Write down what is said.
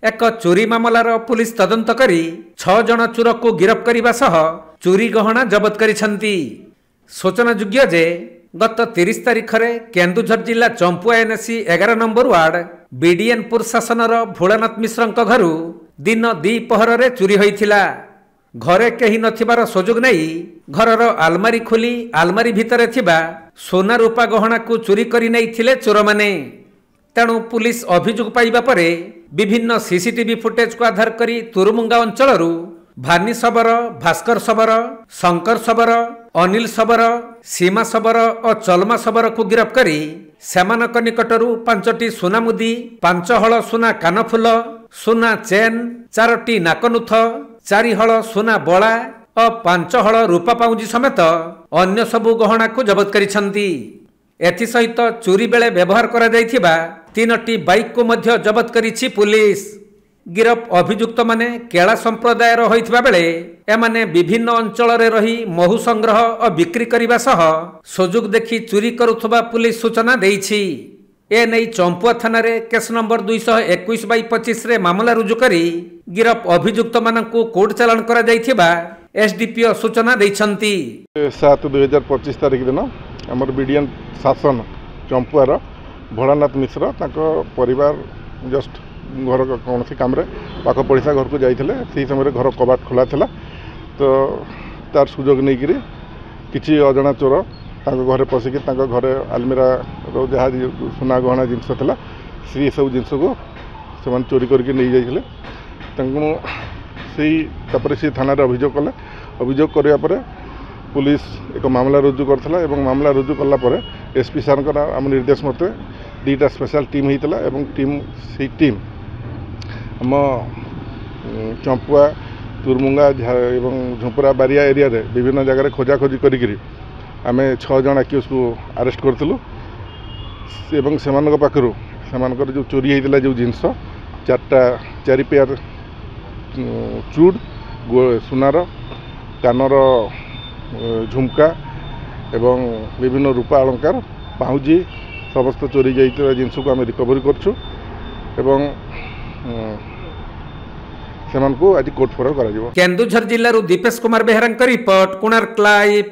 ଏକ ଚୋରି ମାମଲାର ପୁଲିସ ତଦନ୍ତ କରି 6 ଜଣ ଚୋରକୁ ଗିରଫ କରିବା ସହ ଚୋରି ଗହଣା ଜବତ କରିଛନ୍ତି। ସୂଚନାଯୋଗ୍ୟ ଯେ ଗତ 30 ତାରିଖରେ କେନ୍ଦୁଝର ଜିଲ୍ଲା ଚମ୍ପୁଆ ଏନ୍ଏସି 11 ନମ୍ବର ୱାର୍ଡ ବିଡିଏନପୁର ଶାସନର ଭୋଳାନାଥ ମିଶ୍ରଙ୍କ ଘରୁ ଦିନ ଦ୍ୱିପହରରେ ଚୋରି ହୋଇଥିଲା। ଘରେ କେହି ନଥିବାର ସୁଯୋଗ ନେଇ ଘରର ଆଲମାରୀ ଖୋଲି ଆଲମାରୀ ଭିତରେ ଥିବା ସୁନା ରୂପା ଗହଣାକୁ ଚୋରି କରି ନେଇଥିଲେ ଚୋରମାନେ। ତେଣୁ ପୁଲିସ ଅଭିଯୋଗ ପାଇବା ପରେ ବିଭିନ୍ନ ସିସିଟିଭି ଫୁଟେଜକୁ ଆଧାର କରି ତୁରୁମୁଙ୍ଗା ଅଞ୍ଚଳରୁ ଭାନି ଶବର, ଭାସ୍କର ଶବର, ଶଙ୍କର ଶବର, ଅନିଲ ଶବର, ସୀମା ଶବର ଓ ଚଲମା ଶବରକୁ ଗିରଫ କରି ସେମାନଙ୍କ ନିକଟରୁ 5ଟି ସୁନା ମୁଦି, 5 ହଳ ସୁନା କାନଫୁଲ, ସୁନା ଚେନ୍, 4ଟି ନାକନୁଥ, 4 ହଳ ସୁନା ବଳା ଓ 5 ହଳ ରୂପା ପାଉଁଜି ସମେତ ଅନ୍ୟ ସବୁ ଗହଣାକୁ ଜବତ କରିଛନ୍ତି। ଏଥିସହିତ ଚୋରି ବେଳେ ବ୍ୟବହାର କରାଯାଇଥିବା 3ଟି ବାଇକକୁ ମଧ୍ୟ ଜବତ କରିଛି ପୁଲିସ। ଗିରଫ ଅଭିଯୁକ୍ତମାନେ କେଳା ସମ୍ପ୍ରଦାୟର ହୋଇଥିବା ବେଳେ ଏମାନେ ବିଭିନ୍ନ ଅଞ୍ଚଳରେ ରହି ମହୁ ସଂଗ୍ରହ ଓ ବିକ୍ରି କରିବା ସହ ସୁଯୋଗ ଦେଖି ଚୋରି କରୁଥିବା ପୁଲିସ ସୂଚନା ଦେଇଛି। ଏନେଇ ଚମ୍ପୁଆ ଥାନାରେ କେସ୍ ନମ୍ବର 221/25ରେ ମାମଲା ରୁଜୁ କରି ଗିରଫ ଅଭିଯୁକ୍ତମାନଙ୍କୁ କୋର୍ଟ ଚାଲାଣ କରାଯାଇଥିବା ଏସଡିପିଓ ସୂଚନା ଦେଇଛନ୍ତି। 7/2025 ତାରିଖ ଦିନ ଆମର ବିଡିଏନ୍ ଶାସନ ଚମ୍ପୁଆର ଭୋଳାନାଥ ମିଶ୍ର ତାଙ୍କ ପରିବାର ଜଷ୍ଟ घर कौन कम पाख पड़ोसा घर को जाते से समय घर कबाट खोला था तो तार सुजोग नहीं कि अजना चोर घर पशिकी घरे आलमीरा जहाँ सुना गहना जिनस सी सब जिनस को से चोरी करके नहीं जाते से थाना अभियोग कले अभियोग करापर पुलिस एक मामला रुजु करथिला एवं मामला रुजु कला पर एसपी सार आम निर्देश मत 2टा स्पेशल टीम होता से टीम आम चंपुआ तुरमुंगा एवं झुंपुरा बारिया एरिया रे विभिन्न जगह खोजाखोजी करी आम 6 जन अक्यूज को अरेस्ट करूँ एवं से पाखु से जो चोरी होता जो जिनस 4 पेयर चूड़ सुनार कानर झुमका एवं विभिन्न रूपा अलंकार पाउजी समस्त चोरी जाइए जिनस को आम रिकवरी करछु एवं सेमान को आज कोर्ट फॉरवर्ड करा जिवो। केन्दुझर जिल्लारू दीपेश कुमार बेहरा रिपोर्ट कोणार्क लाइव।